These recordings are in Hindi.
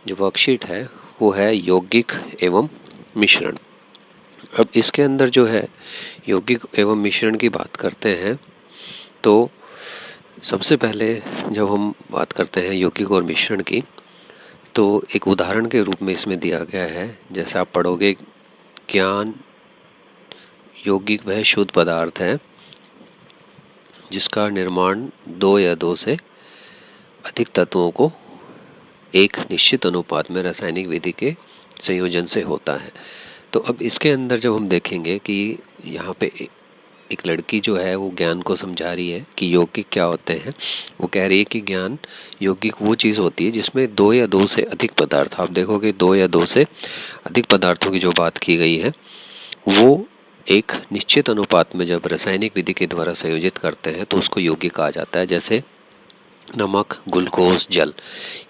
जो वर्कशीट है वो है यौगिक एवं मिश्रण। अब इसके अंदर जो है यौगिक एवं मिश्रण की बात करते हैं तो सबसे पहले जब हम बात करते हैं यौगिक और मिश्रण की तो एक उदाहरण के रूप में इसमें दिया गया है। जैसे आप पढ़ोगे, ज्ञान यौगिक वह शुद्ध पदार्थ है जिसका निर्माण दो या दो से अधिक तत्वों को एक निश्चित अनुपात में रासायनिक विधि के संयोजन से होता है। तो अब इसके अंदर जब हम देखेंगे कि यहाँ पे एक लड़की जो है वो ज्ञान को समझा रही है कि यौगिक क्या होते हैं। वो कह रही है कि ज्ञान यौगिक वो चीज़ होती है जिसमें दो या दो से अधिक पदार्थ, आप देखोगे दो या दो से अधिक पदार्थों की जो बात की गई है वो एक निश्चित अनुपात में जब रासायनिक विधि के द्वारा संयोजित करते हैं तो उसको यौगिक कहा जाता है। जैसे नमक, ग्लूकोज, जल,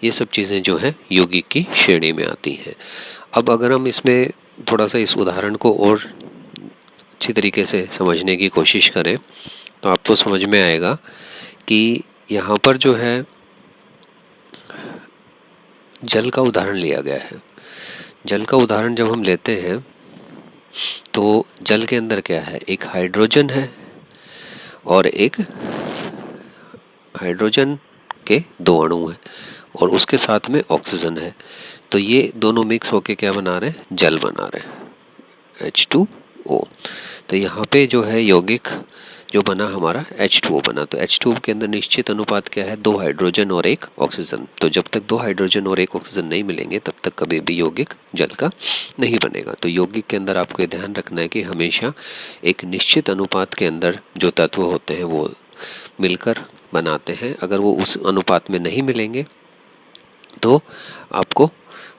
ये सब चीज़ें जो हैं यौगिक की श्रेणी में आती हैं। अब अगर हम इसमें थोड़ा सा इस उदाहरण को और अच्छी तरीके से समझने की कोशिश करें तो आपको समझ में आएगा कि यहाँ पर जो है जल का उदाहरण लिया गया है। जल का उदाहरण जब हम लेते हैं तो जल के अंदर क्या है, एक हाइड्रोजन है और एक हाइड्रोजन के दो अणु हैं और उसके साथ में ऑक्सीजन है। तो ये दोनों मिक्स होके क्या बना रहे हैं, जल बना रहे हैं, H2O। तो यहाँ पे जो है यौगिक जो बना हमारा H2O बना। तो H2O के अंदर निश्चित अनुपात क्या है, दो हाइड्रोजन और एक ऑक्सीजन। तो जब तक दो हाइड्रोजन और एक ऑक्सीजन नहीं मिलेंगे तब तक कभी भी यौगिक जल का नहीं बनेगा। तो यौगिक के अंदर आपको ये ध्यान रखना है कि हमेशा एक निश्चित अनुपात के अंदर जो तत्व होते हैं वो मिलकर बनाते हैं। अगर वो उस अनुपात में नहीं मिलेंगे तो आपको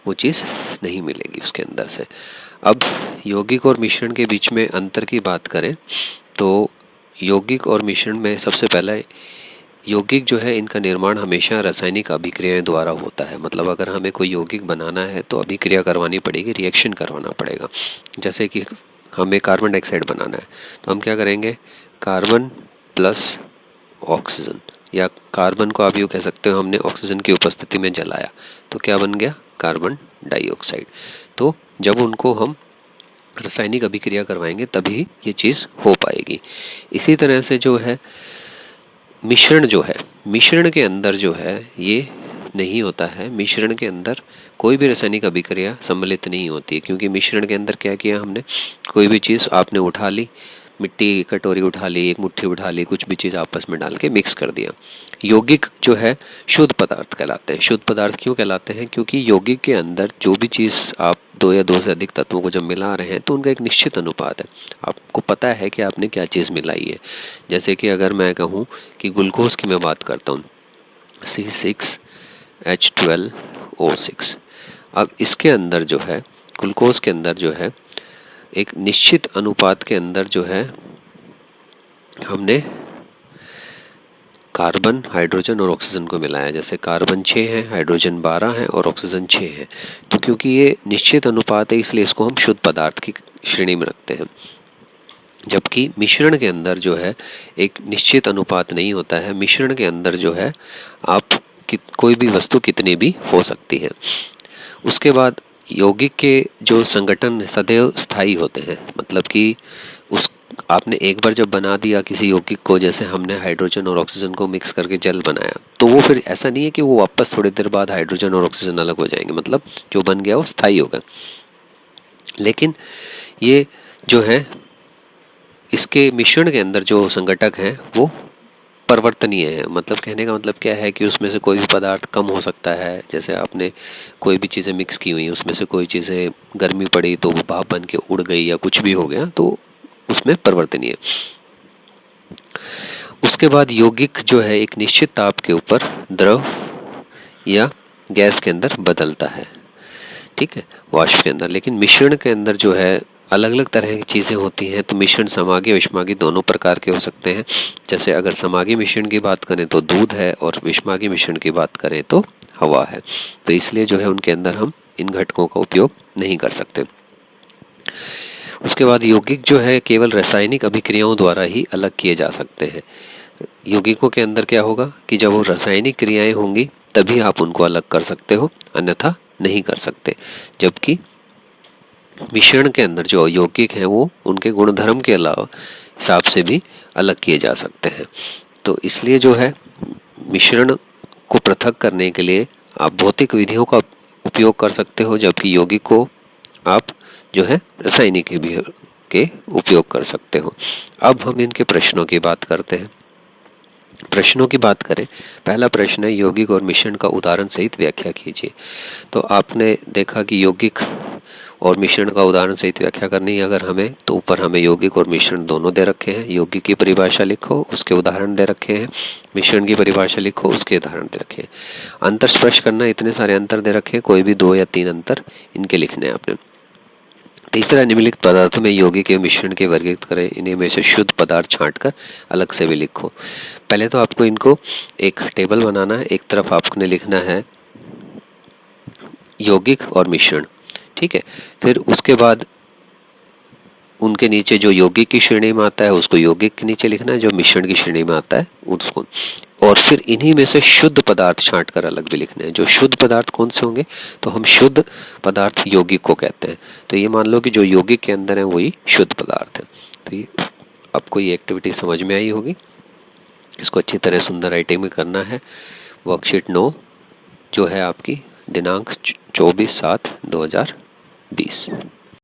वो चीज़ नहीं मिलेगी उसके अंदर से। अब यौगिक और मिश्रण के बीच में अंतर की बात करें तो यौगिक और मिश्रण में सबसे पहला यौगिक जो है इनका निर्माण हमेशा रासायनिक अभिक्रियाएं द्वारा होता है। मतलब अगर हमें कोई यौगिक बनाना है तो अभिक्रिया करवानी पड़ेगी, रिएक्शन करवाना पड़ेगा। जैसे कि हमें कार्बन डाइऑक्साइड बनाना है तो हम क्या करेंगे, कार्बन प्लस ऑक्सीजन, या कार्बन को आप यूँ कह सकते हो हमने ऑक्सीजन की उपस्थिति में जलाया तो क्या बन गया, कार्बन डाइऑक्साइड। तो जब उनको हम रासायनिक अभिक्रिया करवाएंगे तभी ये चीज़ हो पाएगी। इसी तरह से जो है मिश्रण जो है, मिश्रण के अंदर जो है ये नहीं होता है। मिश्रण के अंदर कोई भी रासायनिक अभिक्रिया सम्मिलित नहीं होती है क्योंकि मिश्रण के अंदर क्या किया हमने, कोई भी चीज़ आपने उठा ली, मिट्टी कटोरी उठा ली, एक मुट्ठी उठा ली, कुछ भी चीज़ आपस में डाल के मिक्स कर दिया। यौगिक जो है शुद्ध पदार्थ कहलाते हैं। शुद्ध पदार्थ क्यों कहलाते हैं, क्योंकि यौगिक के अंदर जो भी चीज़ आप दो या दो से अधिक तत्वों को जब मिला रहे हैं तो उनका एक निश्चित अनुपात है, आपको पता है कि आपने क्या चीज़ मिलाई है। जैसे कि अगर मैं कहूँ कि ग्लूकोज की मैं बात करता हूँ, C6H12O6। अब इसके अंदर जो है ग्लूकोज के अंदर जो है एक निश्चित अनुपात के अंदर जो है हमने कार्बन, हाइड्रोजन और ऑक्सीजन को मिलाया। जैसे कार्बन 6 है, हाइड्रोजन 12 है और ऑक्सीजन 6 है। तो क्योंकि ये निश्चित अनुपात है इसलिए इसको हम शुद्ध पदार्थ की श्रेणी में रखते हैं। जबकि मिश्रण के अंदर जो है एक निश्चित अनुपात नहीं होता है। मिश्रण के अंदर जो है आप कोई भी वस्तु कितनी भी हो सकती है। उसके बाद यौगिक के जो संगठन सदैव स्थायी होते हैं। मतलब कि उस आपने एक बार जब बना दिया किसी यौगिक को, जैसे हमने हाइड्रोजन और ऑक्सीजन को मिक्स करके जल बनाया, तो वो फिर ऐसा नहीं है कि वो वापस थोड़ी देर बाद हाइड्रोजन और ऑक्सीजन अलग हो जाएंगे। मतलब जो बन गया वो स्थायी होगा। लेकिन ये जो है इसके मिश्रण के अंदर जो संगठक हैं वो परिवर्तनीय है। मतलब कहने का मतलब क्या है कि उसमें से कोई भी पदार्थ कम हो सकता है। जैसे आपने कोई भी चीज़ें मिक्स की हुई, उसमें से कोई चीज़ें गर्मी पड़ी तो वो भाप बन के उड़ गई या कुछ भी हो गया, तो उसमें परिवर्तनीय। उसके बाद यौगिक जो है एक निश्चित ताप के ऊपर द्रव या गैस के अंदर बदलता है, ठीक है, वाष्प के अंदर। लेकिन मिश्रण के अंदर जो है अलग अलग तरह की चीज़ें होती हैं। तो मिश्रण समागी विषमागी दोनों प्रकार के हो सकते हैं। जैसे अगर समागी मिश्रण की बात करें तो दूध है और विषमागी मिश्रण की बात करें तो हवा है। तो इसलिए जो है उनके अंदर हम इन घटकों का उपयोग नहीं कर सकते। उसके बाद यौगिक जो है केवल रासायनिक अभिक्रियाओं द्वारा ही अलग किए जा सकते हैं। यौगिकों के अंदर क्या होगा कि जब वो रासायनिक क्रियाएं होंगी तभी आप उनको अलग कर सकते हो, अन्यथा नहीं कर सकते, जबकि मिश्रण के अंदर जो यौगिक हैं वो उनके गुणधर्म के अलावा हिसाब से भी अलग किए जा सकते हैं। तो इसलिए जो है मिश्रण को पृथक करने के लिए आप भौतिक विधियों का उपयोग कर सकते हो, जबकि यौगिक को आप जो है रासायनिक विधियों के उपयोग कर सकते हो। अब हम इनके प्रश्नों की बात करते हैं। प्रश्नों की बात करें, पहला प्रश्न है यौगिक और मिश्रण का उदाहरण सहित व्याख्या कीजिए। तो आपने देखा कि यौगिक और मिश्रण का उदाहरण सहित व्याख्या करनी है अगर हमें, तो ऊपर हमें यौगिक और मिश्रण दोनों दे रखे हैं। यौगिक की परिभाषा लिखो, उसके उदाहरण दे रखे हैं। मिश्रण की परिभाषा लिखो, उसके उदाहरण दे रखे हैं। अंतर स्पष्ट करना, इतने सारे अंतर दे रखे हैं, कोई भी 2 या 3 अंतर इनके लिखने हैं आपने। तीसरा, निम्नलिखित पदार्थों में यौगिक के मिश्रण के वर्गीकृत करें, इन्हीं में से शुद्ध पदार्थ छांटकर अलग से भी लिखो। पहले तो आपको इनको एक टेबल बनाना है। एक तरफ आपने लिखना है यौगिक और मिश्रण, ठीक है। फिर उसके बाद उनके नीचे जो यौगिक की श्रेणी में आता है उसको यौगिक के नीचे लिखना है, जो मिश्रण की श्रेणी में आता है उसको। और फिर इन्हीं में से शुद्ध पदार्थ छांट कर अलग भी लिखने हैं। जो शुद्ध पदार्थ कौन से होंगे, तो हम शुद्ध पदार्थ यौगिक को कहते हैं। तो ये मान लो कि जो यौगिक के अंदर है वही शुद्ध पदार्थ है। तो ये आपको ये एक्टिविटी समझ में आई होगी। इसको अच्छी तरह सुंदर राइटिंग में करना है। वर्कशीट 9 जो है आपकी दिनांक 24/7/2020।